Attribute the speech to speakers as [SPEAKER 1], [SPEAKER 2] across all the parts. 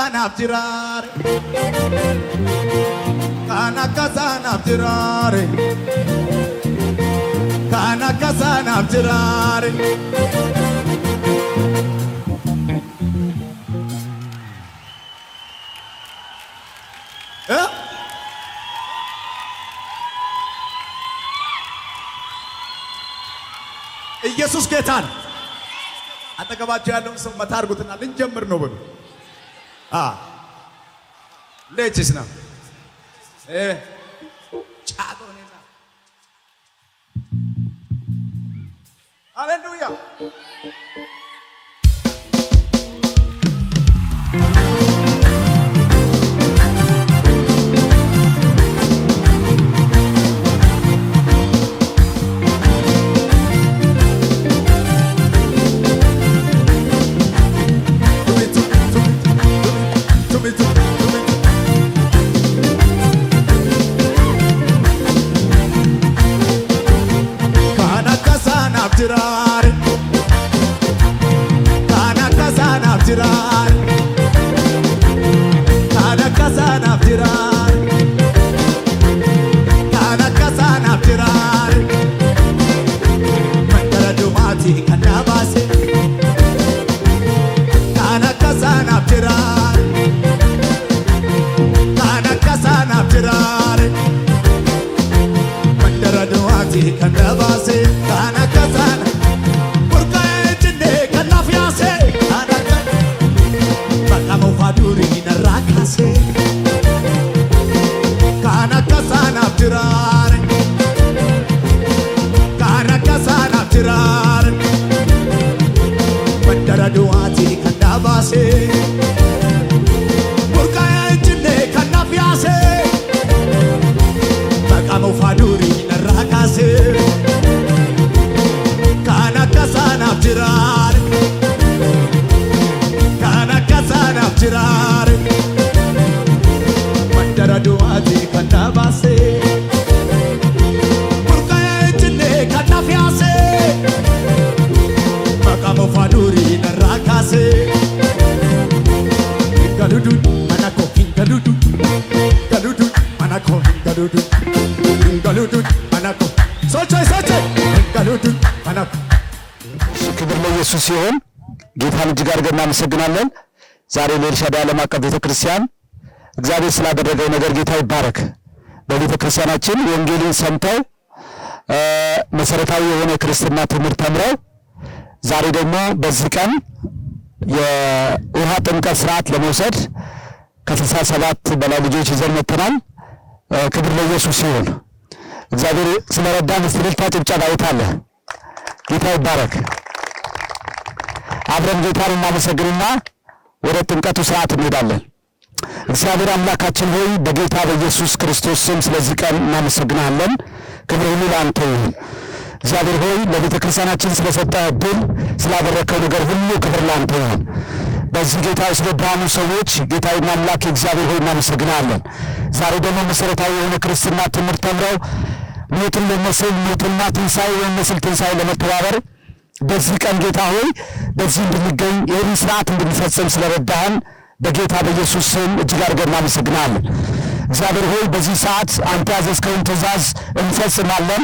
[SPEAKER 1] naaf jiraare kan akkasa naaf jiraare kan akkasa naaf jiraare ኢየሱስ ጌታ ነው። አጠገባቸው ያለውን ሰው መታ አድርጉትና ልንጀምር ነው በሉ። ለችስ ነው ጫቆኔና ሃሌሉያ ክብር ለኢየሱስ ይሁን። ጌታን እጅግ አድርገን እናመሰግናለን። ዛሬ ለኤልሻዳይ ዓለም አቀፍ ቤተክርስቲያን እግዚአብሔር ስላደረገው ነገር ጌታ ይባረክ። በቤተክርስቲያናችን ወንጌልን ሰምተው መሰረታዊ የሆነ ክርስትና ትምህርት ተምረው ዛሬ ደግሞ በዚህ ቀን የውሃ ጥምቀት ስርዓት ለመውሰድ ከ67 በላይ ልጆች ይዘን መጥተናል። ክብር ለኢየሱስ ይሁን። እግዚአብሔር ስለረዳን ስለልታ ጭብጨባ ይታለ ጌታ ይባረክ። አብረን ጌታን እናመሰግንና ወደ ጥምቀቱ ስርዓት እንሄዳለን። እግዚአብሔር አምላካችን ሆይ በጌታ በኢየሱስ ክርስቶስ ስም ስለዚህ ቀን እናመሰግናለን። ክብር ሁሉ ለአንተ ይሁን። እግዚአብሔር ሆይ ለቤተ ክርስቲያናችን ስለሰጠህ ዕድል ስላደረከው ነገር ሁሉ ክብር ለአንተ ይሁን። በዚህ ጌታ ስለባኑ ሰዎች ጌታዬና አምላክ እግዚአብሔር ሆይ እናመሰግናለን። ዛሬ ደግሞ መሰረታዊ የሆነ ክርስትና ትምህርት ተምረው ሞትን ለመስል ሞትና ትንሣኤ የሚመስል ትንሣኤ ለመተባበር በዚህ ቀን ጌታ ሆይ በዚህ እንድንገኝ ይህን ስርዓት እንድንፈጽም ስለረዳህን በጌታ በኢየሱስ ስም እጅግ አድርገን እናመሰግናለን። እግዚአብሔር ሆይ በዚህ ሰዓት አንተ ያዘዝከውን ትእዛዝ እንፈጽማለን።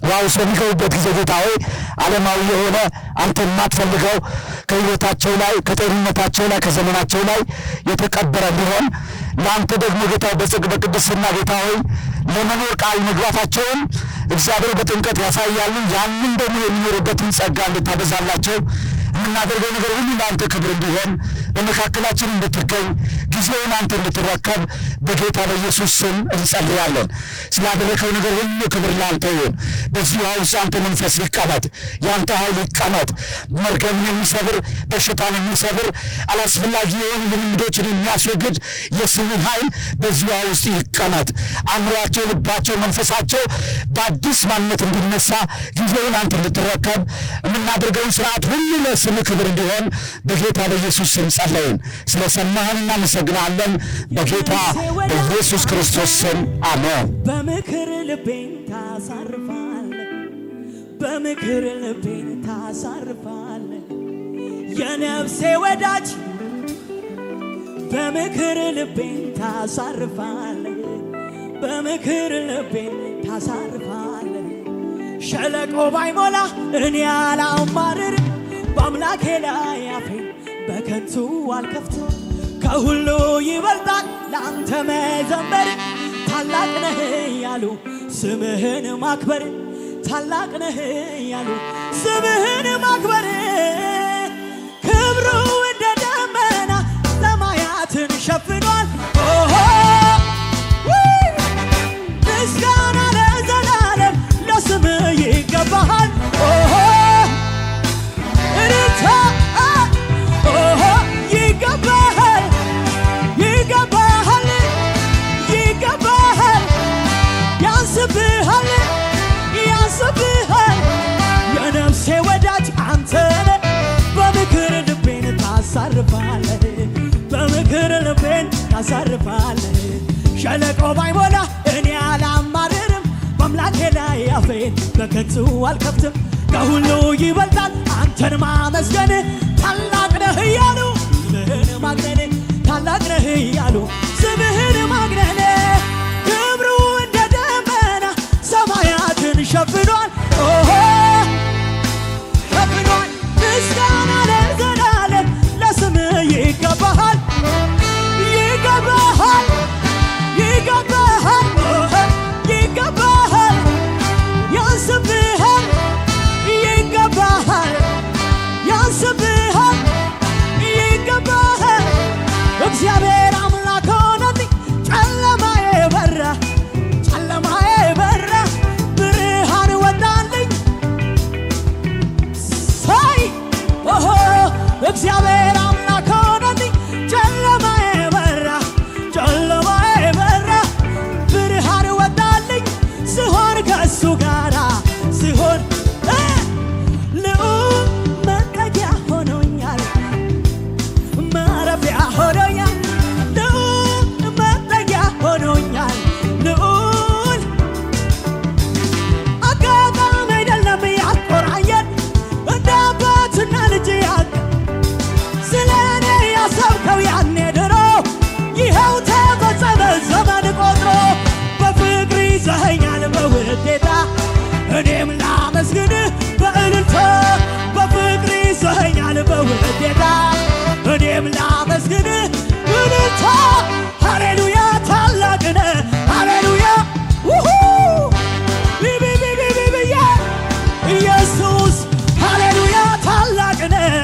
[SPEAKER 1] ዋው ስለሚገቡበት ጊዜ ጌታ ሆይ ዓለማዊ የሆነ አንተ የማትፈልገው ከሕይወታቸው ላይ ከጤንነታቸው ላይ ከዘመናቸው ላይ የተቀበረ ቢሆን ለአንተ ደግሞ ጌታ በጽድቅ በቅድስና ጌታ ሆይ ለመኖር ቃል መግባታቸውን እግዚአብሔር በጥምቀት ያሳያሉ። ያንን ደግሞ የሚኖሩበትን ጸጋ እንድታበዛላቸው የምናደርገው ነገር ሁሉ ለአንተ ክብር እንዲሆን በመካከላችን እንድትገኝ ጊዜውን አንተ እንድትረከብ በጌታ በኢየሱስ ስም እንጸልያለን። ስላደረከው ነገር ሁሉ ክብር ለአንተ ይሁን። በዚህ ውስጥ አንተ መንፈስ ይቀመጥ፣ የአንተ ኃይል ይቀመጥ። መርገምን የሚሰብር በሽታን የሚሰብር አላስፈላጊ የሆኑ ልምዶችን የሚያስወግድ የስምህ ኃይል በዚህ ውስጥ ይቀመጥ። አእምሯቸው፣ ልባቸው፣ መንፈሳቸው በአዲስ ማንነት እንዲነሳ ጊዜውን አንተ እንድትረከብ የምናደርገውን ስርዓት ሁሉ ለስምህ ክብር እንዲሆን በጌታ በኢየሱስ ስም ጸለይን። ስለሰማህን እናመሰግናለን። በጌታ በኢየሱስ ክርስቶስ ስም አሜን።
[SPEAKER 2] በምክር ልቤን ታሳርፋለህ፣ በምክር ልቤን ታሳርፋለህ። የነፍሴ ወዳጅ በምክር ልቤን ታሳርፋለህ በምክር ልቤን ታሳርፋለህ ሸለቆ ባይሞላ እኔ አላማርርም በአምላኬ ላይ አፌን በከንቱ አልከፍትም ከሁሉ ይበልጣል ላንተ መዘመር ታላቅ ነህ ያሉ ስምህን ማክበር ታላቅ ነህ ያሉ ስምህን ማክበር ክብሩ እንደ ደመና ሰማያትን ሸፍኗል ምስጋና ለዘላለም ለስምህ ይገባሃል እልልታ ይገባሃል ይገባሃል ይገባሃል ያንስብሃል ያንስብሃል የነፍሴ ወዳጅ አንተ ነህ በምክር ልቤን ታሳርፋለህ በምክር ልቤን ታሳርፋለህ ሸለቆ ባይሞላ እኔ አላማርርም በአምላኬ ላይ አፌን በከንቱ አልከፍትም ከሁሉ ይበልጣል አንተን ማመስገን ታላቅ ነህ እያሉ ስምህን ማግነን ታላቅ ነህ እያሉ ስምህን ማግነን ክብሩ እንደ ደመና ሰማያትን ሸፍኗል ሸፍኗል ምስጋና ለዘላለም ለስምህ ይገባሃል ይገባሃል ይገባሃል ይገባሃል ያንስብሃል ይገባሃል ያንስብሃል ይገባሃል እግዚአብሔር አምላክ ሆነልኝ ጨለማዬ በራ ጨለማዬ በራ ብርሃን ወጣልኝ ሳይ እግዚአብሔር አምላክ ሆነልኝ ጨለማዬ በራ ጨለማዬ በራ ብርሃን ወጣልኝ ስሆን ከእሱ ጋራ ስሆን ልዑል መጠጊያ ሆኖኛል ማረፊያ ሆኖኛል ልዑል መጠጊያ ሆኖኛል ልዑል አጋጣሚ አይደለም ያቆራኘን እንደ አባትና ልጅ ስለ እኔ ያሰብከው ያኔ ድሮ ይኸው ተፈጸመ ዘመን ቆጥሮ በፍቅር ይዘኸኛል በውዴታ እኔም ላመስግንህ በእልልታ በፍቅር ይዘኸኛል በውዴታ እኔም ላመስግንህ እልልታ ሃሌሉያ ታላቅ ነህ ሃሌሉያ ቢቢቢቢቢያ ኢየሱስ ሃሌሉያ ታላቅ ነህ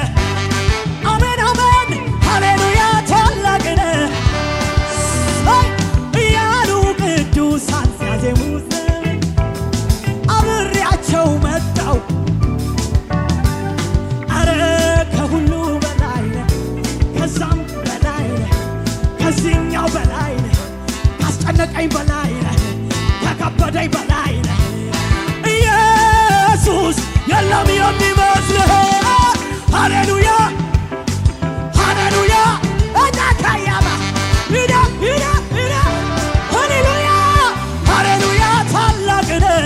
[SPEAKER 2] አሜን አሜን ሃሌሉያ ታላቅ ነህ እያሉ ቅዱሳን ሲያዜሙ አብሬያቸው መጣው አረ ከሁሉ በላይ ነህ ከዛም በላይ ነህ ከዚህኛው በላይ ነህ ካስጨነቀኝ በላይ ነህ ከከበደኝ በላይ ነህ ኢየሱስ የለም የሚመስልህ ሃሌሉያ ሃሌሉያ እናካያማ ሂዳ ሂዳ ሂዳ ሃሌሉያ ሃሌሉያ ታላቅ ነህ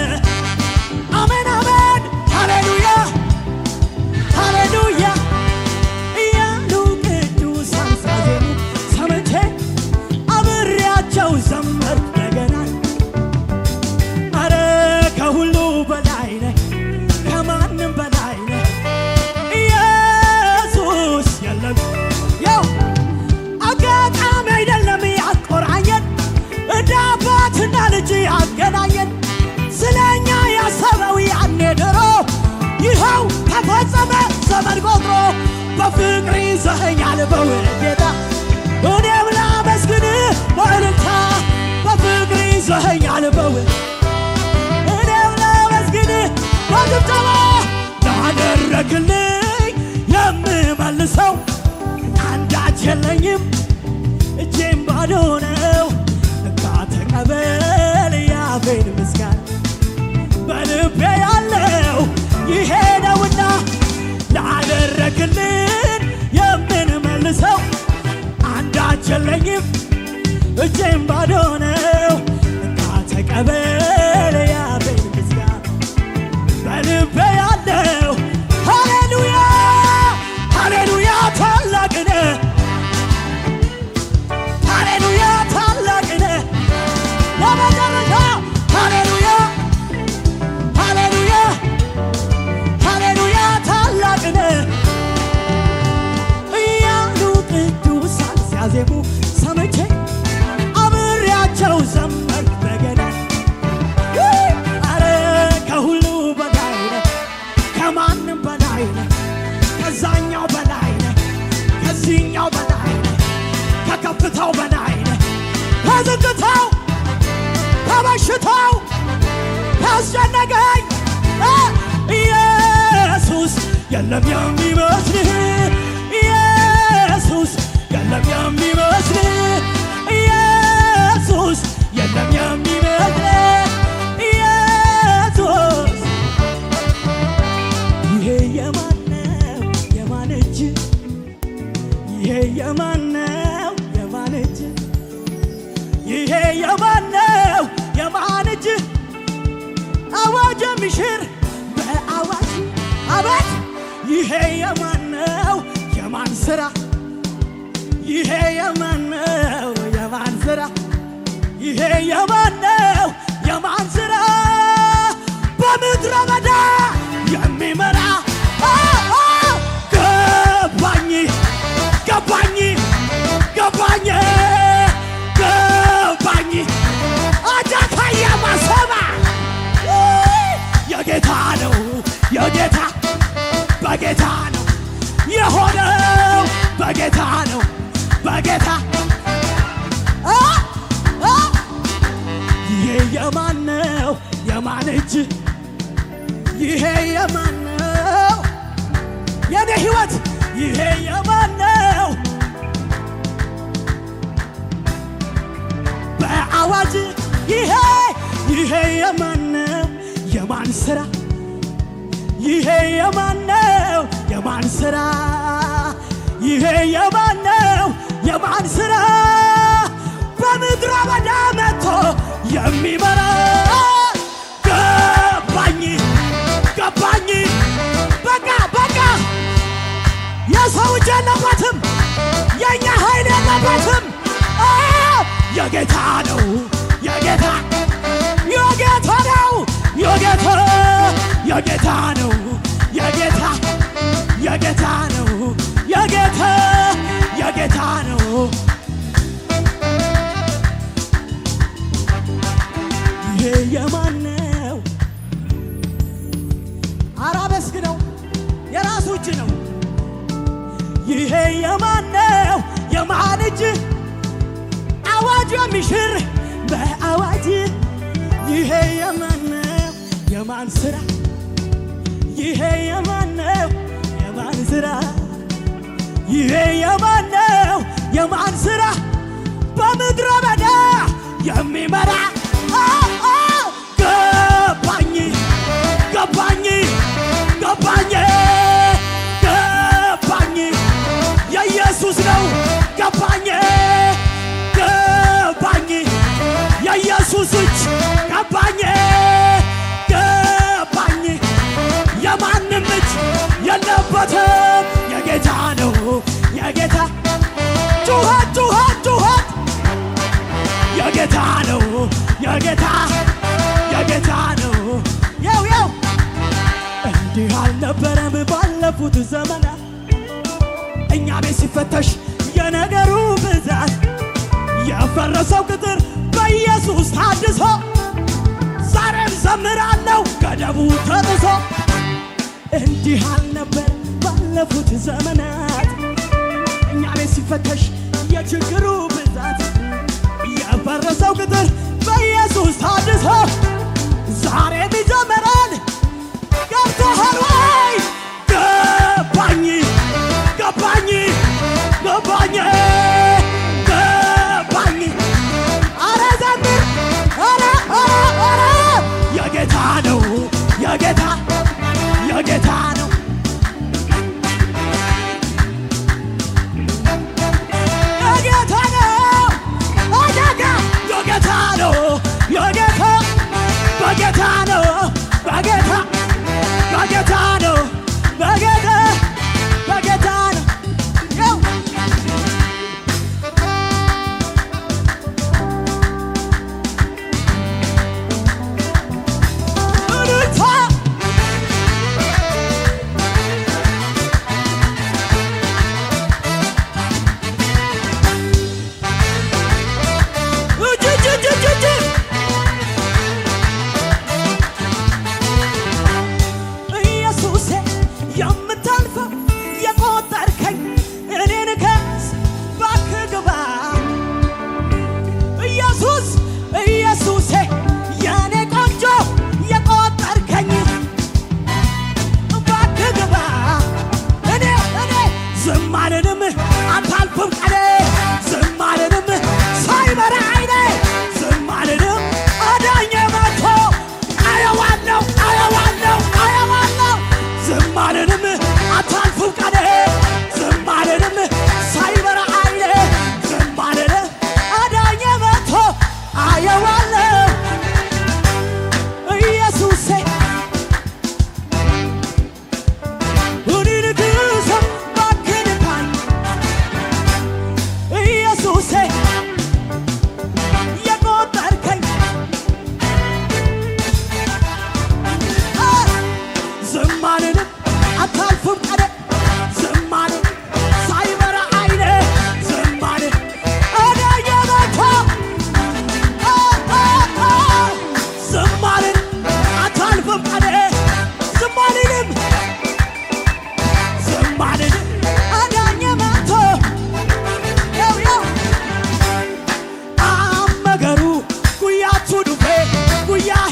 [SPEAKER 2] አሜን አሜን ሃሌሉያ ሃሌሉያ እያሉ ቅዱሳን ሲያዜሙ ሰምቼ አብሬያቸው ዘመርኩ እንደገና አረ ከሁሉ በላይ ነህ ከማንም በላይ ነህ ኢየሱስ የለም ያው አጋጣሚ አይደለም ያቆራኘን እንደ አባትና ልጅ ያገናኘን ስለኛ ያሰበው ያኔ ድሮ ይኸው ተፈጸመ ዘመን ቆጥሮ በፍቅር ይዘኸኛል በውዴታ እኔም ላመስግንህ በእልልታ በፍቅር ይዘኸኛል እኔም ላመስግንህ በጭብጨባ ላደረግልኝ የምመልሰው አንዳች የለኝም እጄም ባዶ ነው እንካ ተቀበል ያፌን ምስጋና በልቤ ያለው ይሄ ነውና ላደረግልን የምንመልሰው አንዳች የለኝም እጄም ባዶ ነው እንካ ተቀበል ያፌን ምስጋና በልቤ ያለው ሃሌሉያ ሃሌሉያ ታላቅ ነህ ለመጨረሻ ሃሌሉያ ሃሌሉያ ሃሌሉያ ታላቅ ነህ እያሉ ቅዱሳን ሲያዜሙ ሰምቼ አብሬያቸው ዘመርኩ በገና አረ ከሁሉ በላይ ነህ ከማንም በላይ ነህ ከዛኛው በላይ ነህ ከዚህኛው በላይ ነህ ከከፍታው በላይ ነህ ከዝቅታው ከበሽታው ካስጨነቀኝ ኢየሱስ የለም የሚመስልህ ኢየሱስ የለም የሚመስልህ ኢየሱስ የለም የሚመስልህ ኢየሱስ ይሄ የማን ነው የማን እጅ ይሄ የማን ነው የማን እጅ ይሄ የማን ነው የማን እጅ አዋጅ የሚሽር በአዋጅ አቤት ይሄ የማን ነው የማን ሥራ ይሄ የማን ነው የማን ሥራ ይሄ የማን ነው የማን ሥራ በምድረ በዳ የሚመራ ገባኝ ገባኝ ገባኝ ገባኝ አጃካያ ማሰባ የጌታ ነው የጌታ በጌታ ነው የሆነው በጌታ ነው በጌታ ይሄ የማን ነው የማን እጅ ይሄ የማን ነው የኔ ሕይወት ይሄ የማን ነው በአዋጅ ይሄ የማን ነው የማን ሥራ ይሄ የማን ነው የማን ሥራ ይሄ የማን ነው የማን ሥራ በምድረ በዳ መጥቶ የሚመራ ገባኝ ገባኝ በቃ በቃ የሰው እጅ የለበትም የእኛ ኃይል የለበትም የጌታ ነው የጌታ የጌታ ነው የጌታ የጌታ ነው የጌታ የጌታ ነው የጌታ የጌታ ነው ይሄ የማን ነው አራበስክ ነው የራሱ እጅ ነው ይሄ የማን ነው የማን እጅ አዋጅ የሚሽር በአዋጅ ይሄ የማን ነው የማን ሥራ ይሄ የማን ነው የማን ሥራ ይሄ የማን ነው የማን ሥራ በምድረ በዳ የሚመራ ገባኝ ገባኝ ገባኝ ገባኝ የኢየሱስ ነው ገባኝ ገባኝ የኢየሱስ እጅ ገባኝ ገባኝ የማንም እጅ የለበትም የጌታ ነው የጌታ ጩኸት ጩኸት ጩኸት የጌታ ነው የጌታ የጌታ ነው ያው እንዲህ አልነበረም ባለፉት ዘመናት እኛ ቤት ሲፈተሽ የነገሩ ብዛት የፈረሰው ቅጥር በኢየሱስ ታድሶ ዛሬም ዘምራለሁ ገደቡ ተጥሶ እንዲህ አልነበር ባለፉት ዘመናት እኛ ቤት ሲፈተሽ የችግሩ ብዛት የፈረሰው ቅጥር በኢየሱስ ታድሶ ዛሬም ይጀምራል ገብቶሃል ወይ ገባኝ ገባኝ ገባኝ ገባኝ አረ ዘምር አረ የጌታ ነው የጌታ የጌታ ነው የጌታ ነው አጃጋ የጌታ ነው የጌታ በጌታ ነው በጌታ በጌታ ነው በጌታ በጌታ ነው ያው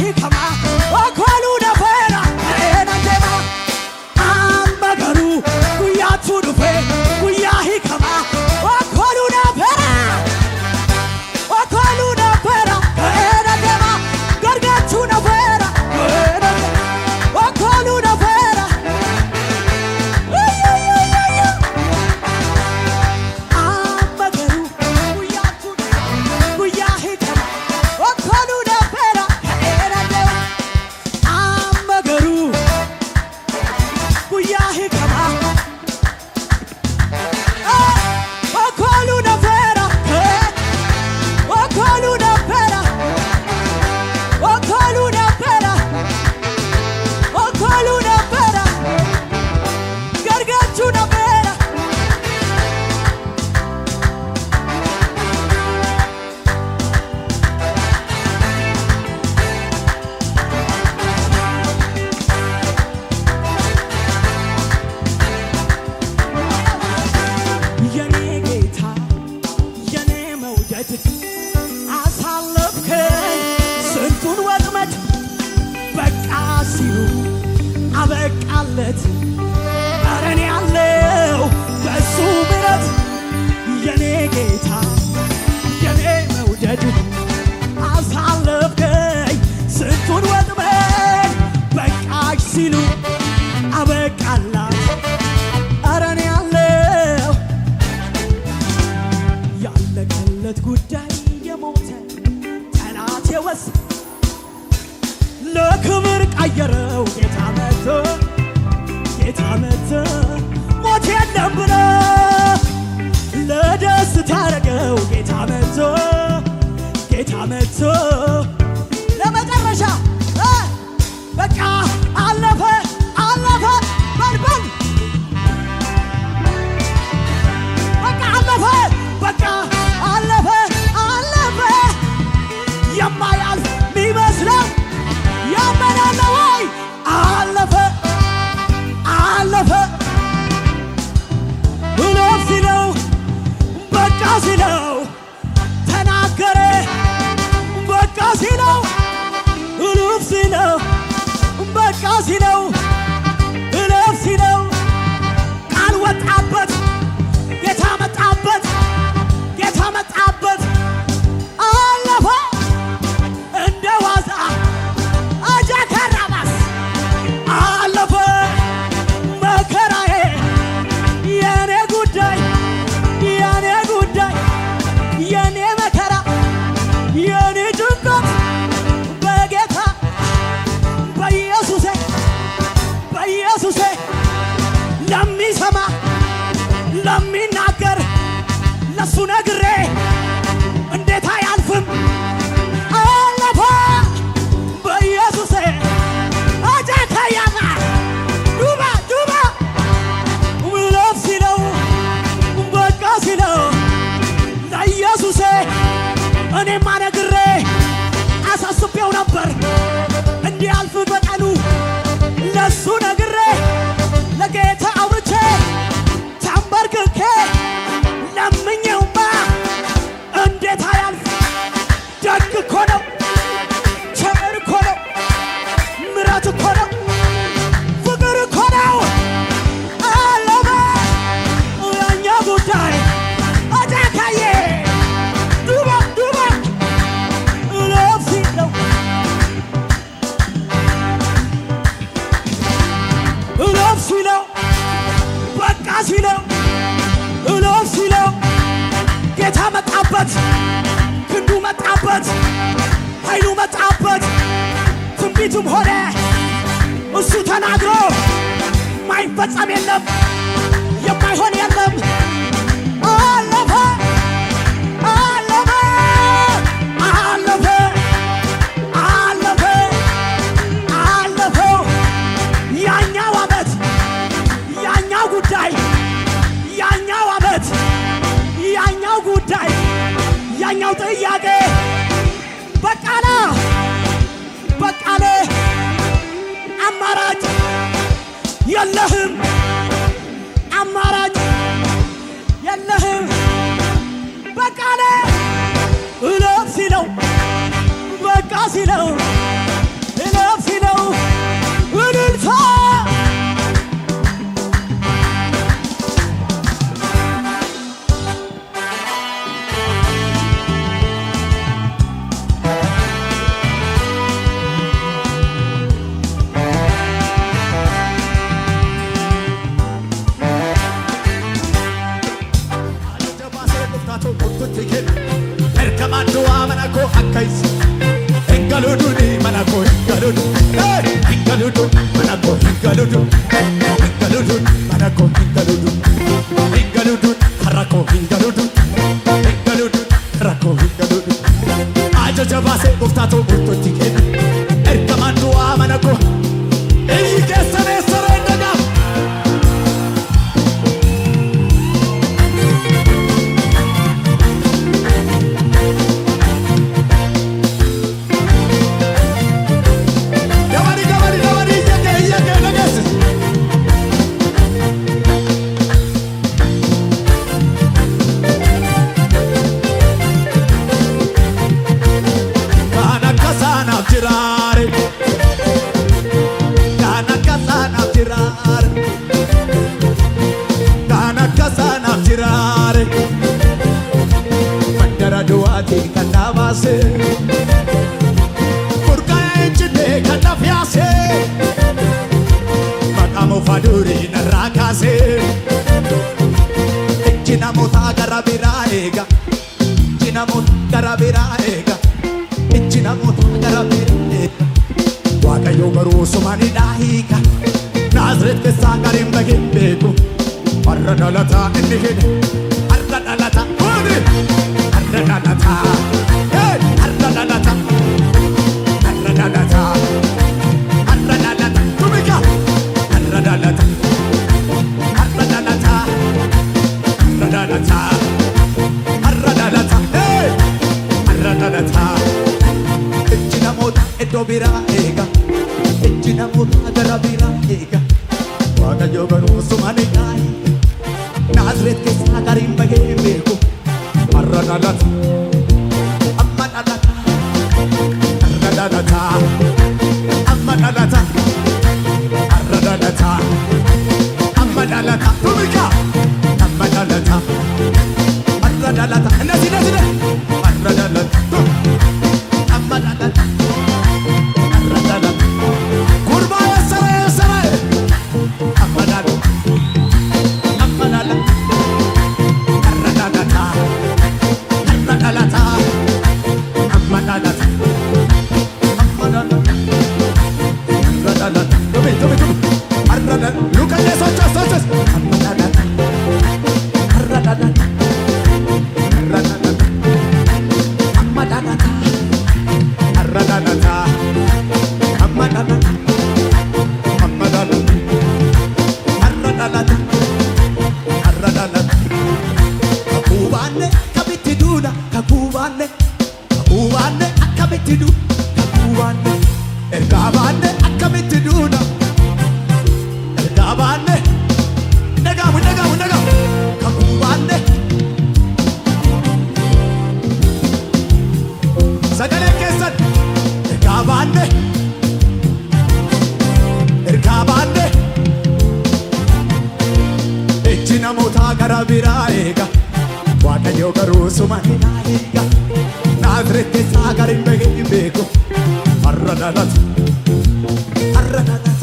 [SPEAKER 2] hikama okolu nafera ena dema amagaru kuyatu dufe kuya hikama okolu nafera ena dema gargatu nafera okolu nafera amagaru kuyatu kuya hikama okolu nafera ena dema amagaru kuya hikama okolu nafera okolu nafera okolu nafera okolu nafera gargachu nafera የኔ ጌታ የኔ መውደድ አሳለፍከኝ ስንቱን ወጥመድ በቃ ሲሉ አበቃለት ኧረ እኔ ያለው በሱ ምሕረት የኔ ጌታ የኔ መውደድ አሳለፍከኝ ስንቱን ወጥመድ በቃሽ ሲሉ አበቃላት ኧረ እኔ ያለው ያለቀለት ጉዳይ የሞተ ጠላት የወስ ለክብር ቀየረው ጌታ መቶ ሞት የለም ብሎ ለደስታ አረገው ጌታ መቶ ለመጨረሻ በቃ አለፈ በልበል በቃ አለፈ የማያልፍ ሚመስለው ያመናለ ወይ አለፈ እለፍ ሲለው በቃ ሲለው ተናገረ በቃ ሲለው እለፍ ሲለው በቃ ሲለው እለፍ ሲለው ቃል ወጣበት ጌታ መጣበት አለፈ እንደ ዋዛ አጃከራባስ አለፈ መከራዬ የኔ ጉዳይ የኔ መከራ የኔ ጭንቀት በጌታ በኢየሱሴ ለሚሰማ ለሚናገር ለሱ ነግሬ እንዴት አያልፍም አለፈ በኢየሱሴ አጃከያማ ዱባ እለፍ ሲለው በቃ ሲለው ለኢየሱሴ እኔማ ነግሬ አሳስቤው ነበር እንዲያልፍ በቀኑ ለሱ ነግሬ ለጌታ አውርቼ ተንበርክኬ ለምኜውማ እንዴት አያልፍ ደግ እኮ ነው ቸር እኮ ነው ምሕረት እኮ ነው ፍቅር እኮ ነው አለፈ የእኛ ጉዳይ አጃካዬ ዱባ እለፍ ሲለው በቃ ሲለው እለፍ ሲለው ጌታ መጣበት ክንዱ መጣበት ኃይሉ መጣበት ትንቢቱም ሆነ እሱ ተናግሮ ማይፈጸም የለም የማይሆን የለም አለፈው ያኛው ዓመት ያኛው ጉዳይ ያኛው ጉዳይ ያኛው ጥያቄ በቃለ አማራጭ የለህም አማራጭ የለህም በቃለ እለፍ ሲለው በቃ ሲለው hingaludu manako hingaludu hingaludu manako hingaludu hingaludu harako hingaludu hingaludu harako hingaludu ajaja base goftato urtoti kena erkamandu amanako eyi kesane saraynaga Faduri narakase Jina mota garabiraega Jina mota garabiraega Jina mota garabiraega Waka yogaru sumani dahiga Nazret ke sagarim bagim beku Arra dalata indihid Arra dalata Hodi Arra dalata Hey Arra dalata Arra dalata Arra dalata Tumika Radalata, Radalata, Radalata, Radalata, hey, Radalata. Ejina mota edobira ega, ejina mota garabira ega. Waga yoga no sumane kai, Nazret ke sagarim bage beko. Radalata, Amadalata, Radalata, Amadalata. Amadalata, Amadalata, Tumika, Amadalata, Amadalata, Nasi, Amadalata, Amadalata, Amadalata, Kurbaya Saray, Amadalata, Amadalata, Amadalata, Amadalata, Amadalata, Amadalata. Look at this, just Amadalata, Amadalata, Amadalata, Amadalata, Amadalata, Amadalata, Amadalata, Amadalata. Kakubane, kabitiduna, kakubane, kakubane, akabitidu, kakubane, ergabane, akabitiduna. Kabane, nagamu, kakubane. Sagale kesan, kabane, kabane. Ejina mota garabira ega, waka yoga rusumani ega. Nazret ke sagarim bege beko, arradalata, arradalata.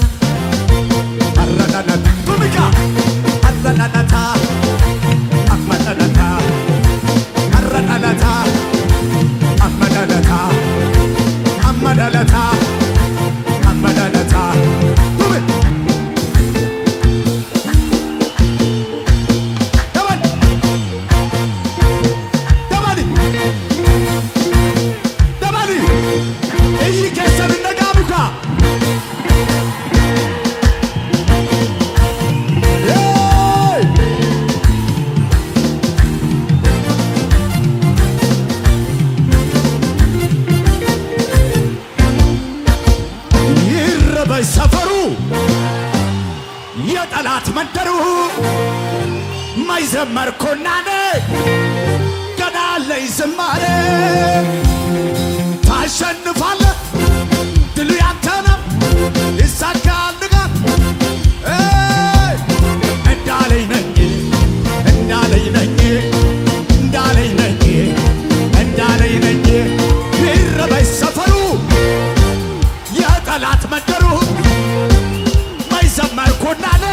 [SPEAKER 2] Radalata, Tumika, Radalata, Amadalata, Radalata, Amadalata, Amadalata, Amadalata, Tumik. Dabadi, eyi kesan nagamuka. ሰፈሩ የጠላት መንደሩ ማይዘመር ኮናኔ ገና አለኝ ዝማሬ ታሸንፋለህ ድሉ ያንተ ነው ይሳካል ንጋት እንዳለኝ ነኝ እንዳለኝ ነኝ እንዳለኝ ነኝ እንዳለኝ ነኝ ቢረበኝ ሰፈሩ የጠላት መንደሩ ማይዘመር ኮናኔ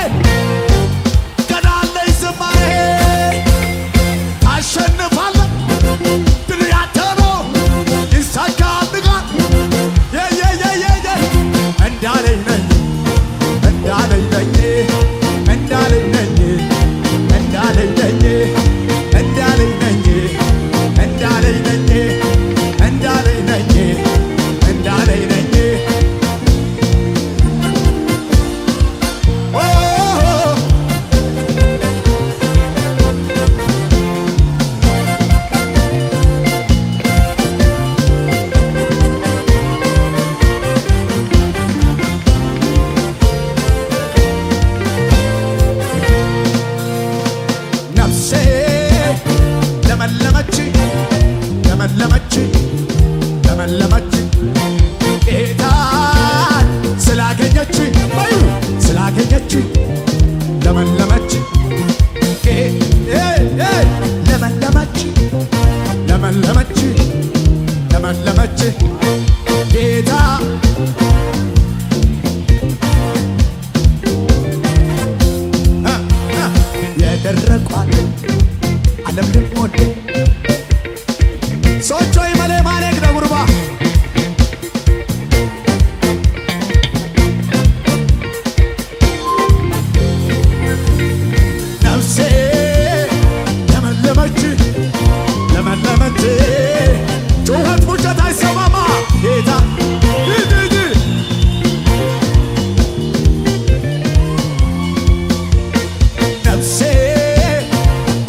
[SPEAKER 2] ገና አለኝ ዝማሬ ታሸንፋለህ ድሉ ያንተ ነው ይሳካል ንጋት ለመለመች ለመለመች ለመለመች ለመለመች ለመለመች ጌታ የደረቋል ዓለም ልሞድ ሶቾ ይመሌ ማሌክ ደጉርባ ነፍሴ ለመለመች ለመለመች ጩኸት ፉጨት አይሰማማ ጌታ ነፍሴ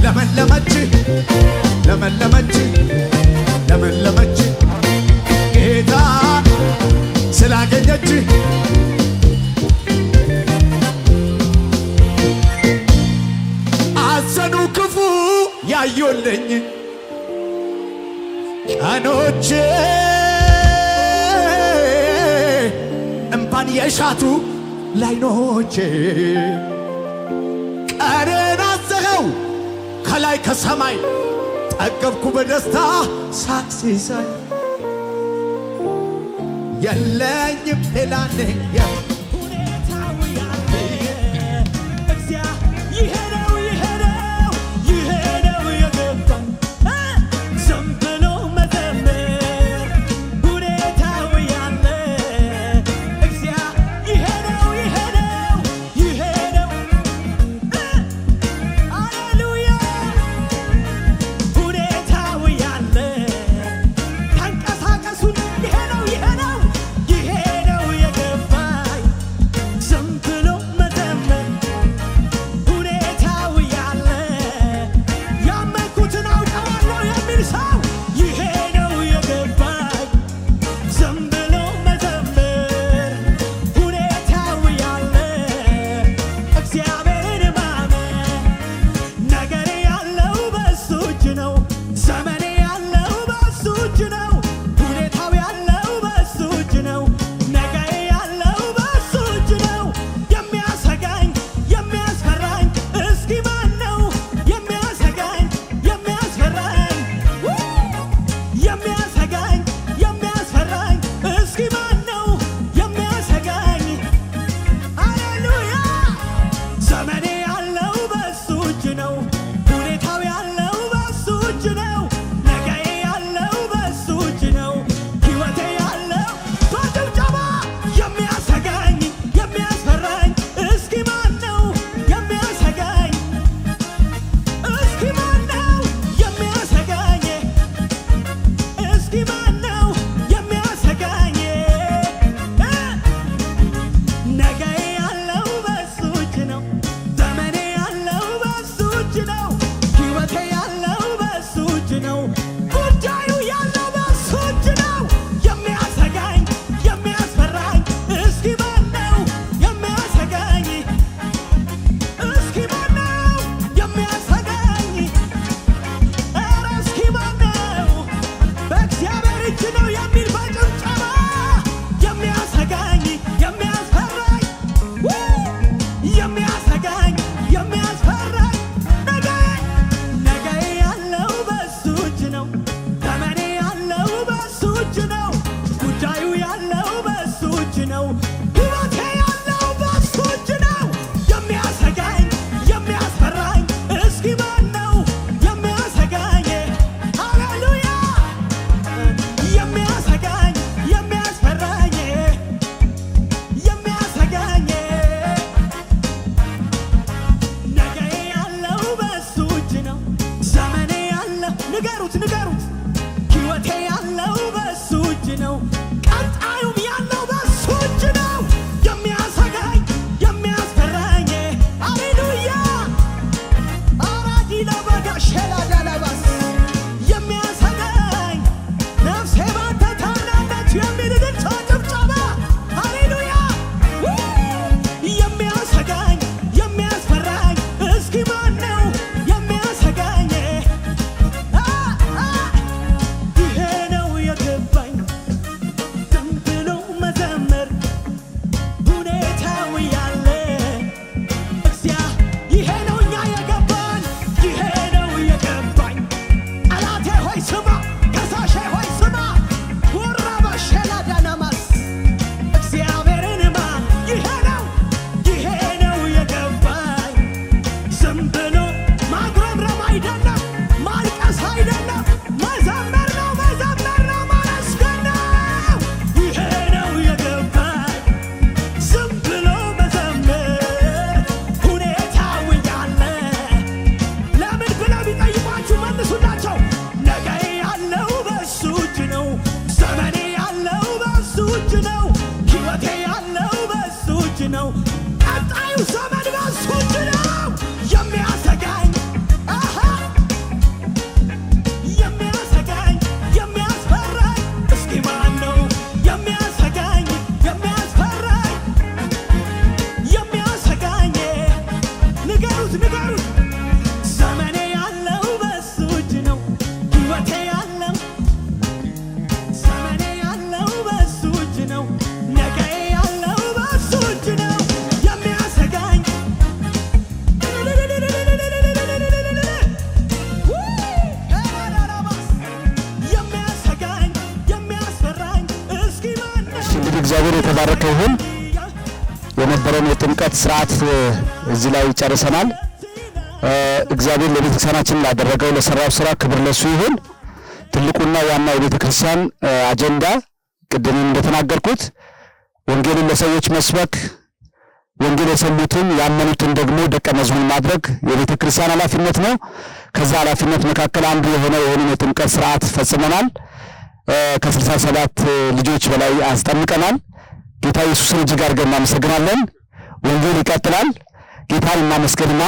[SPEAKER 2] ለመለመች ለመለመች ለመለመች ጌታ ስላገኘች አዘኑ ክፉ ያዩልኝ ቀኖቼ እምባን የሻቱ ላይኖቼ ቀኔን አዘኸው ከላይ ከሰማይ ጠገብኩ በደስታ ሳቅ ሲሳይ የለኝም ሌላ ነኝ ሁኔታው ያለ እግዚአብሔር ይሄ ነው የገባኝ ዝም ብሎ መዘመር ሁኔታው ያለ እግዚአብሔር ይሄ ነው ሃሌሉያ ሁኔታው ያለ ተንቀሳቀሱን ይሄ ነው የገባኝ ዝም ብሎ መዘመር ሁኔታው ያለ ያመንኩትን አውቀዋለሁ የሚል ሰው ይሄ ነው የገባኝ ዝም ብሎ መዘመር ሁኔታው ያለ እግዚአብሔርን ማመን ነገሬ ያለው በሱ እጅ ነው ዘመኔ ያለው በሱ እጅ ነው ሁኔታው ያለው በሱ እጅ ነው ነገሬ ያለው በሱ እጅ ነው የሚያሰጋኝ የሚያስፈራኝ እስኪ ማን ነው የሚያሰጋኝ የሚያስፈራኝ የሚያሰጋኝ የሚያስፈራኝ እስኪ ማን ነው የሚያሰጋኝ ሃሌሉያ ዘመኔ ያለው በሱ እጅ ነው ሁኔታው ያለው በሱ እጅ ነው ነገዬ ያለው በሱ እጅ ነው ሕይወቴ ያለው በጭብጨባ የሚያሰጋኝ የሚያስፈራኝ እስኪ ማን ነው የሚያሰጋኝ እስኪ ማን ነው የሚያሰጋኝ እስኪ ማን ነው የሚያሰጋኝ ነገዬ ያለው በሱ እጅ ነው ዘመኔ ያለው በሱ እጅ ነው ሕይወቴ ያለው በሱ እጅ ነው ጉዳዩ ያለው በሱ እጅ ነው የሚያሰጋኝ የሚያስፈራኝ እስኪ ማን ነው የሚያሰጋኝ እስኪ ማን ነው የሚያሰጋኝ ኧረ እስኪ ማን ነው በእግዚአብሔር እጅ ነው የሚል በጭብጨባ የሚያሰጋኝ የሚያስፈራኝ የሚያሰጋኝ የሚያስፈራኝ ነገዬ ያለው በሱ እጅ ነው ዘመኔ ያለው በሱ እጅ ነው ጉዳዩ ያለው በሱ እጅ ነው ሕይወቴ ያለው በሱ እጅ ነው የሚያሰጋኝ የሚያስፈራኝ እስኪ ማን ነው የሚያሰጋኝ ሃሌሉያ የሚያሰጋኝ የሚያስፈራኝ የሚያሰጋኝ ነገዬ ያለው በሱ እጅ ነው ዘመኔ ያለው ንገሩት ሕይወቴ ያለው በሱ እጅ ነው ቀጣዩም ያለው በሱ እጅ ነው ዘመን በሱ እጅ ነው የሚያሰጋኝ የሚያሰጋኝ የሚያስፈራኝ እስኪ ማን ነው የሚያሰጋኝ የሚያስፈራኝ የሚያሰጋኝ ንገሩት ንገሩት ዘመኔ ያለው በሱ እጅ ነው ሕይወቴ ያለው ዘመኔ ያለው በሱ እጅ ነው ነገዬ ያለው በሱ እጅ ነው የሚያሰጋኝ የሚያሰጋኝ የሚያስፈራኝ እስኪ ማን ነው
[SPEAKER 1] እንግዲህ እግዚአብሔር የተባረከ ይሁን። የነበረን የጥምቀት ስርዓት እዚህ ላይ ጨርሰናል። እግዚአብሔር ለቤተክርስቲያናችን ላደረገው ለሰራው ስራ ክብር ለሱ ይሁን። ትልቁና ዋናው የቤተክርስቲያን አጀንዳ ቅድም እንደተናገርኩት ወንጌልን ለሰዎች መስበክ፣ ወንጌል የሰሙትን ያመኑትን ደግሞ ደቀ መዝሙር ማድረግ የቤተክርስቲያን ኃላፊነት ነው። ከዛ ኃላፊነት መካከል አንዱ የሆነው የጥምቀት ስርዓት ፈጽመናል። ከ67 ልጆች በላይ አስጠምቀናል። ጌታ ኢየሱስን እጅግ አድርገን እናመሰግናለን። ወንጌል ይቀጥላል። ጌታን እናመስግንና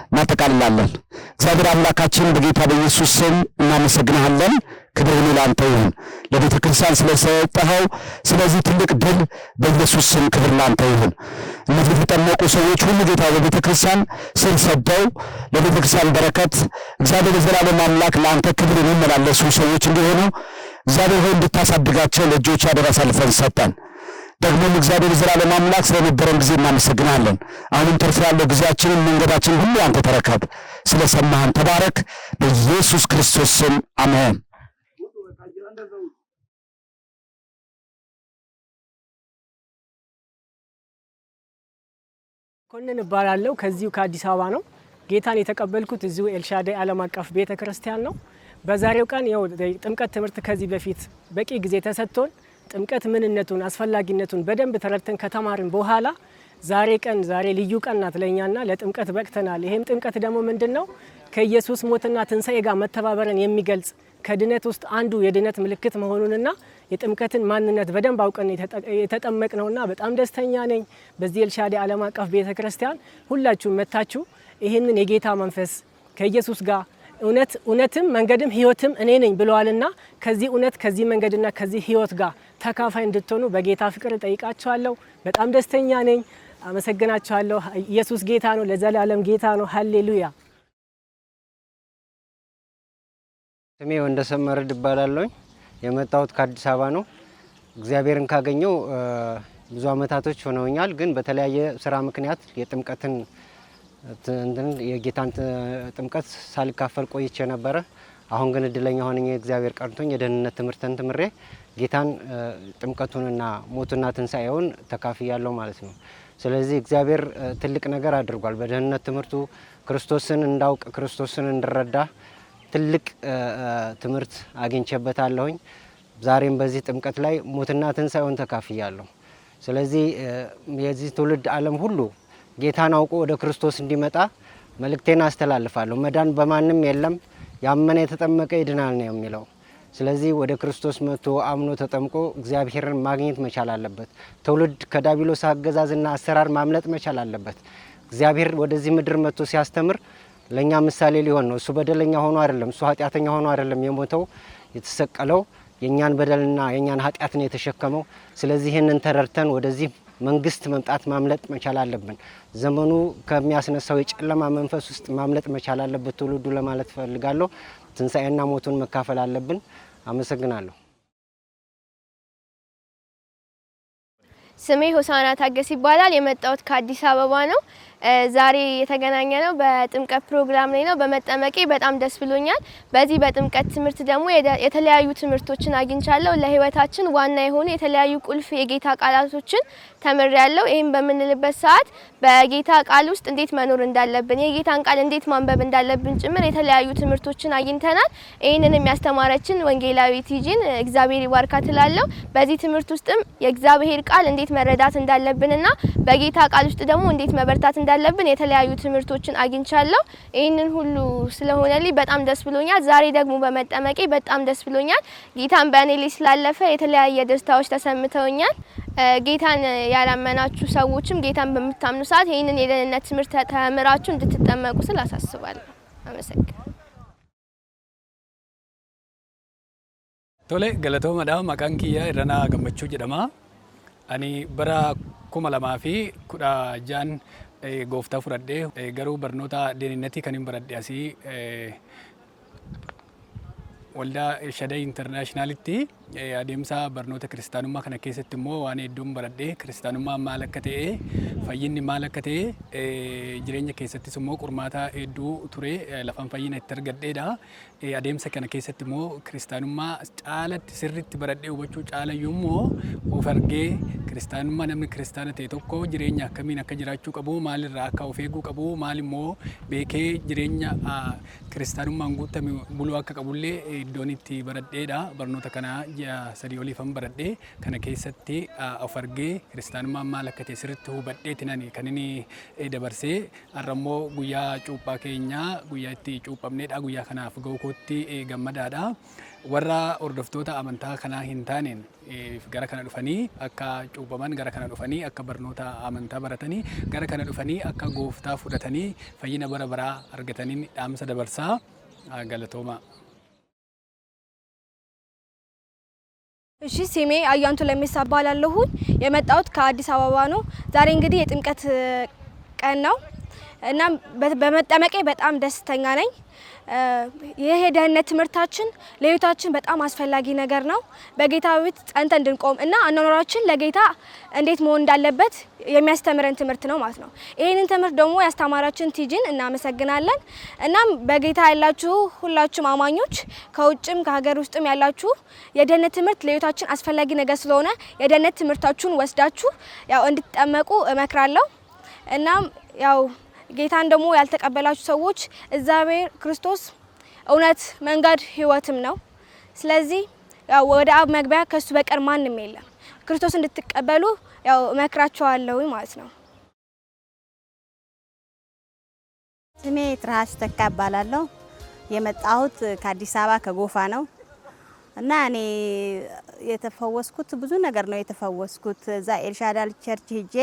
[SPEAKER 1] እናጠቃልላለን። እግዚአብሔር አምላካችን በጌታ በኢየሱስ ስም እናመሰግናለን። ክብር ሁሉ ለአንተ ይሁን። ለቤተ ክርስቲያን ስለሰጠኸው ስለዚህ ትልቅ ድል በኢየሱስ ስም ክብር ለአንተ ይሁን። እነዚህ የተጠመቁ ሰዎች ሁሉ ጌታ በቤተ ክርስቲያን ስር ሰደው ለቤተ ክርስቲያን በረከት እግዚአብሔር የዘላለም አምላክ ለአንተ ክብር የሚመላለሱ ሰዎች እንዲሆኑ እግዚአብሔር ሆይ እንድታሳድጋቸው ለእጆች አደራ አሳልፈን ሰጠን። ደግሞም እግዚአብሔር የዘላለም አምላክ ስለነበረን ጊዜ እናመሰግናለን። አሁንም ተርፎ ያለው ጊዜያችንን መንገዳችንን ሁሉ አንተ ተረከብ። ስለሰማህን ተባረክ። በኢየሱስ ክርስቶስ ስም አሜን።
[SPEAKER 3] ኮነን እባላለሁ። ከዚሁ ከአዲስ አበባ ነው። ጌታን የተቀበልኩት እዚሁ ኤልሻዳይ ዓለም አቀፍ ቤተክርስቲያን ነው። በዛሬው ቀን ያው ጥምቀት ትምህርት ከዚህ በፊት በቂ ጊዜ ተሰጥቶን ጥምቀት ምንነቱን አስፈላጊነቱን በደንብ ተረድተን ከተማርን በኋላ ዛሬ ልዩ ቀን ናት ለኛና ለጥምቀት በቅተናል። ይሄም ጥምቀት ደግሞ ምንድነው? ከኢየሱስ ሞትና ትንሣኤ ጋር መተባበርን የሚገልጽ ከድነት ውስጥ አንዱ የድነት ምልክት መሆኑንና የጥምቀትን ማንነት በደንብ አውቀን የተጠመቅነውና በጣም ደስተኛ ነኝ። በዚህ ኤልሻዳይ ዓለም አቀፍ ቤተክርስቲያን ሁላችሁም መታችሁ ይሄንን የጌታ መንፈስ ከኢየሱስ ጋር እውነትም መንገድም ህይወትም እኔ ነኝ ብለዋልና ከዚህ እውነት ከዚህ መንገድና ከዚህ ህይወት ጋር ተካፋይ እንድትሆኑ በጌታ ፍቅር ጠይቃችኋለሁ። በጣም ደስተኛ ነኝ። አመሰግናችኋለሁ። ኢየሱስ ጌታ ነው፣ ለዘላለም ጌታ ነው። ሃሌሉያ።
[SPEAKER 4] ስሜ ወንደሰመርድ እባላለሁ። የመጣሁት ከአዲስ አበባ ነው። እግዚአብሔርን ካገኘው ብዙ አመታቶች ሆነውኛል። ግን በተለያየ ስራ ምክንያት የጥምቀትን የጌታን ጥምቀት ሳልካፈል ቆይቼ ነበረ። አሁን ግን እድለኛ ሆነኝ እግዚአብሔር ቀርቶኝ የደህንነት ትምህርትን ተምሬ ጌታን ጥምቀቱንና ሞቱና ትንሣኤውን ተካፍያለሁ ማለት ነው። ስለዚህ እግዚአብሔር ትልቅ ነገር አድርጓል። በደህንነት ትምህርቱ ክርስቶስን እንዳውቅ ክርስቶስን እንድረዳ ትልቅ ትምህርት አግኝቼበታለሁኝ። ዛሬም በዚህ ጥምቀት ላይ ሞትና ትንሣኤውን ተካፍያለሁ። ስለዚህ የዚህ ትውልድ ዓለም ሁሉ ጌታን አውቆ ወደ ክርስቶስ እንዲመጣ መልእክቴን አስተላልፋለሁ። መዳን በማንም የለም፣ ያመነ የተጠመቀ ይድናል ነው የሚለው። ስለዚህ ወደ ክርስቶስ መጥቶ አምኖ ተጠምቆ እግዚአብሔርን ማግኘት መቻል አለበት። ትውልድ ከዲያብሎስ አገዛዝና አሰራር ማምለጥ መቻል አለበት። እግዚአብሔር ወደዚህ ምድር መጥቶ ሲያስተምር ለኛ ምሳሌ ሊሆን ነው። እሱ በደለኛ ሆኖ አይደለም፣ እሱ ኃጢአተኛ ሆኖ አይደለም የሞተው የተሰቀለው፣ የኛን በደልና የኛን ኃጢአት ነው የተሸከመው። ስለዚህ ይህንን ተረድተን ወደዚህ መንግስት መምጣት ማምለጥ መቻል አለብን። ዘመኑ ከሚያስነሳው የጨለማ መንፈስ ውስጥ ማምለጥ መቻል አለበት ትውልዱ ለማለት ፈልጋለሁ። ትንሣኤና ሞቱን መካፈል አለብን። አመሰግናለሁ።
[SPEAKER 5] ስሜ ሆሳና ታገስ ይባላል። የመጣሁት ከአዲስ አበባ ነው። ዛሬ የተገናኘ ነው በጥምቀት ፕሮግራም ላይ ነው። በመጠመቄ በጣም ደስ ብሎኛል። በዚህ በጥምቀት ትምህርት ደግሞ የተለያዩ ትምህርቶችን አግኝቻለሁ። ለህይወታችን ዋና የሆኑ የተለያዩ ቁልፍ የጌታ ቃላቶችን ተምሬያለሁ። ይሄን በምንልበት ሰዓት በጌታ ቃል ውስጥ እንዴት መኖር እንዳለብን፣ የጌታን ቃል እንዴት ማንበብ እንዳለብን ጭምር የተለያዩ ትምህርቶችን አግኝተናል። ይሄንን የሚያስተማረችን ወንጌላዊ ቲጂን እግዚአብሔር ይባርካት እላለሁ። በዚህ ትምህርት ውስጥም የእግዚአብሔር ቃል እንዴት መረዳት እንዳለብንና በጌታ ቃል ውስጥ ደግሞ እንዴት መበርታት እንዳለብን የተለያዩ ትምህርቶችን አግኝቻለሁ። ይህንን ሁሉ ስለሆነልኝ በጣም ደስ ብሎኛል። ዛሬ ደግሞ በመጠመቄ በጣም ደስ ብሎኛል። ጌታን በእኔ ላይ ስላለፈ የተለያየ ደስታዎች ተሰምተውኛል። ጌታን ያላመናችሁ ሰዎችም ጌታን በምታምኑ ሰዓት ይህንን የደህንነት ትምህርት ተምራችሁ እንድትጠመቁ ስል አሳስባለሁ። አመሰግናለሁ።
[SPEAKER 6] Tole galatooma maqaan kiyya Irranaa Gammachuu jedhama. Ani bara 2016 gooftaa fudhadhee garuu barnoota deeninnatii kan hin baradhe asii waldaa Elshadaay Intarnaashinaalitti adeemsa barnoota kiristaanummaa kana keessatti immoo waan hedduun baradhee kiristaanummaa maal akka ta'e fayyinni maal akka ta'e jireenya keessattis immoo qormaata hedduu ture lafan fayyina itti argadheedha. Adeemsa kana keessatti immoo kiristaanummaa caalatti sirriitti baradhee hubachuu caalayyuu immoo of argee kiristaanummaa namni kiristaana ta'e tokko jireenya akkamiin akka jiraachuu qabu maalirraa akka of eeguu qabu maal immoo beekee jireenya kiristaanummaan guutame buluu akka qabullee iddoon itti baradheedha. Barnoota kana ji'a 3 oliifan baradhee kana keessatti of argee kiristaanummaan maal akka ta'e sirriitti hubadheetinani kan inni dabarsee har'ammoo guyyaa cuuphaa keenyaa guyyaa itti cuuphamneedha. Guyyaa kanaaf ga'uutti gammadaadha. Warra hordoftoota amantaa kanaa hin taaneen gara kana dhufanii akka cuuphaman gara kana dhufanii akka barnoota amantaa baratanii gara kana dhufanii akka gooftaa fudhatanii fayyina bara baraa argataniin dhaamsa dabarsaa. Galatooma.
[SPEAKER 7] እሺ ስሜ አያንቱ ለሚሳ እባላለሁ። የመጣሁት ከአዲስ አበባ ነው። ዛሬ እንግዲህ የጥምቀት ቀን ነው እና በመጠመቄ በጣም ደስተኛ ነኝ። ይሄ የደህንነት ትምህርታችን ለህይወታችን በጣም አስፈላጊ ነገር ነው። በጌታ ቤት ጸንተን እንድንቆም እና አኗኗራችን ለጌታ እንዴት መሆን እንዳለበት የሚያስተምረን ትምህርት ነው ማለት ነው። ይሄንን ትምህርት ደግሞ ያስተማራችን ቲጂን እናመሰግናለን። እናም በጌታ ያላችሁ ሁላችሁም አማኞች ከውጭም ከሀገር ውስጥም ያላችሁ የደህንነት ትምህርት ለህይወታችን አስፈላጊ ነገር ስለሆነ የደህንነት ትምህርታችሁን ወስዳችሁ ያው እንድትጠመቁ እመክራለሁ። እናም ያው ጌታን ደግሞ ያልተቀበላችሁ ሰዎች እግዚአብሔር ክርስቶስ እውነት መንገድ ህይወትም ነው። ስለዚህ ያው ወደ አብ መግቢያ ከሱ በቀር ማንም የለም። ክርስቶስ እንድትቀበሉ ያው እመክራችኋለሁ ማለት ነው።
[SPEAKER 8] ስሜ ትራስ ተካባላለሁ። የመጣሁት ከአዲስ አበባ ከጎፋ ነው እና እኔ የተፈወስኩት ብዙ ነገር ነው የተፈወስኩት። እዛ ኤልሻዳይ ቸርች ሄጄ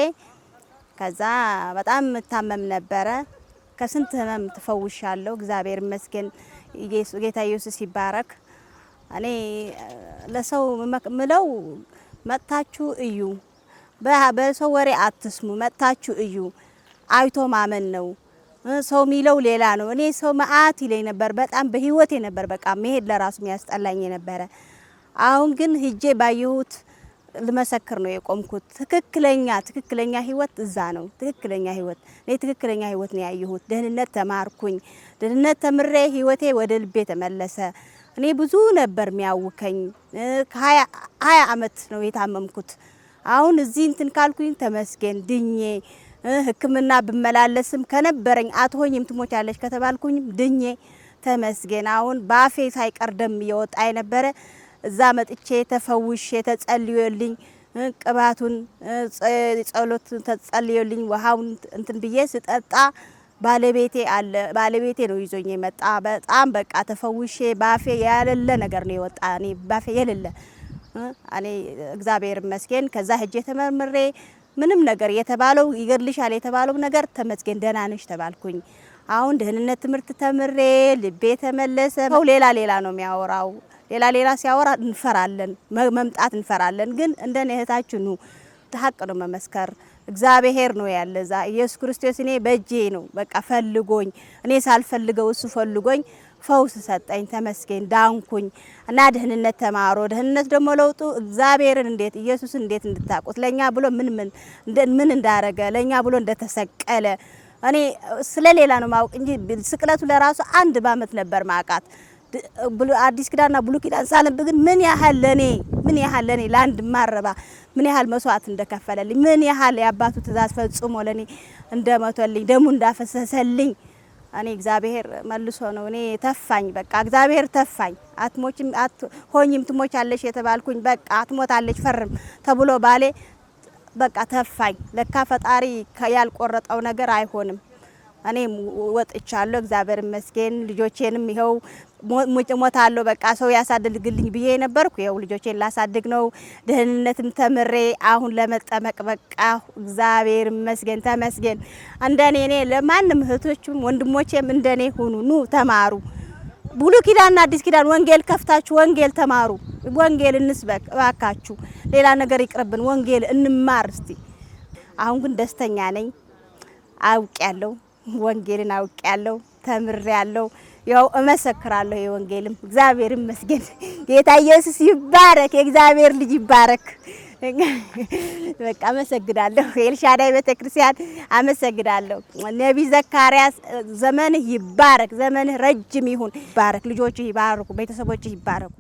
[SPEAKER 8] ከዛ በጣም ታመም ነበረ። ከስንት ህመም ተፈውሻለሁ። እግዚአብሔር ይመስገን። ጌታ ኢየሱስ ይባረክ። እኔ ለሰው ምለው መጣችሁ እዩ፣ በሰው ወሬ አትስሙ፣ መጣችሁ እዩ። አይቶ ማመን ነው። ሰው ሚለው ሌላ ነው። እኔ ሰው መዓት ይለኝ ነበር። በጣም በህይወቴ ነበር በቃ መሄድ ለራሱ የሚያስጠላኝ ነበረ። አሁን ግን ሂጄ ባየሁት ለመሰከር ነው የቆምኩት። ትክክለኛ ህይወት እዛ ነው። ትክክለኛ ህይወት እኔ ትክክለኛ ህይወት ነው ያየሁት። ደህንነት ተማርኩኝ። ደህንነት ተምሬ ህይወቴ ወደ ልቤ ተመለሰ። እኔ ብዙ ነበር የሚያውከኝ። 20 አመት ነው የታመምኩት። አሁን እዚህ እንትን ካልኩኝ ተመስገን ድኜ ህክምና ብመላለስም ከነበረኝ አትሆኝም ትሞቻለሽ ከተባልኩኝ ድኜ ተመስገን። አሁን ባፌ ሳይቀር ደም ይወጣ የነበረ እዛ መጥቼ ተፈውሼ ተጸልዮልኝ ቅባቱን ጸሎት ተጸልዮልኝ ውሃውን እንትን ብዬ ስጠጣ ባለቤቴ አለ። ባለቤቴ ነው ይዞኝ የመጣ። በጣም በቃ ተፈውሼ ባፌ ያለለ ነገር ነው የወጣ። እኔ ባፌ የለለ እኔ እግዚአብሔር ይመስገን። ከዛ ሄጄ ተመርምሬ ምንም ነገር የተባለው ይገድልሻል የተባለው ነገር ተመስገን ደህና ነሽ ተባልኩኝ። አሁን ደህንነት ትምህርት ተምሬ ልቤ ተመለሰ። ሰው ሌላ ነው የሚያወራው። ሌላ ሲያወራ እንፈራለን፣ መምጣት እንፈራለን። ግን እንደኔ እህታችሁ ሀቅ ነው መመስከር። እግዚአብሔር ነው ያለዛ ኢየሱስ ክርስቶስ እኔ በእጄ ነው በቃ ፈልጎኝ እኔ ሳልፈልገው እሱ ፈልጎኝ ፈውስ ሰጠኝ። ተመስገን ዳንኩኝ። እና ደህንነት ተማሮ ደህንነት ደግሞ ለውጡ እግዚአብሔርን እንዴት ኢየሱስ እንዴት እንድታቁት ለኛ ብሎ ምን እንዳረገ ለኛ ብሎ እንደተሰቀለ እኔ ስለሌላ ነው ማውቅ እንጂ ስቅለቱ ለራሱ አንድ ባመት ነበር ማቃት። አዲስ ኪዳንና ብሉይ ኪዳን ሳነብ ግን ምን ያህል ለኔ ለአንድ ማረባ ምን ያህል መስዋዕት እንደከፈለልኝ ምን ያህል ያባቱ ትእዛዝ ፈጽሞ ለኔ እንደመቶልኝ ደሙ እንዳፈሰሰልኝ እኔ እግዚአብሔር መልሶ ነው እኔ ተፋኝ። በቃ እግዚአብሔር ተፋኝ። አትሞችም ሆኝም ትሞቻለሽ የተባልኩኝ በቃ አትሞታለሽ ፈርም ተብሎ ባሌ በቃ ተፋኝ። ለካ ፈጣሪ ያልቆረጠው ነገር አይሆንም። እኔም ወጥቻለሁ እግዚአብሔር ይመስገን። ልጆቼንም ይኸው ሞታለሁ በቃ ሰው ያሳድግልኝ ብዬ ነበርኩ። ይኸው ልጆቼን ላሳድግ ነው። ደህንነትም ተምሬ አሁን ለመጠመቅ በቃ እግዚአብሔር ይመስገን ተመስገን። እንደኔ እኔ ለማንም እህቶችም ወንድሞቼም እንደኔ ሁኑ፣ ኑ ተማሩ። ብሉይ ኪዳንና አዲስ ኪዳን ወንጌል ከፍታችሁ ወንጌል ተማሩ። ወንጌል እንስበክ እባካችሁ። ሌላ ነገር ይቅርብን፣ ወንጌል እንማር እስቲ። አሁን ግን ደስተኛ ነኝ። አውቄያለሁ፣ ወንጌልን አውቄያለሁ፣ ተምሬያለሁ። ያው እመሰክራለሁ የወንጌልም እግዚአብሔር ይመስገን። ጌታ ኢየሱስ ይባረክ፣ የእግዚአብሔር ልጅ ይባረክ። በቃ አመሰግናለሁ። ኤልሻዳይ ቤተክርስቲያን አመሰግናለሁ። ነቢይ ዘካርያስ ዘመንህ ይባረክ፣ ዘመንህ ረጅም ይሁን። ይባረክ፣ ልጆችህ ይባረኩ፣ ቤተሰቦችህ ይባረኩ።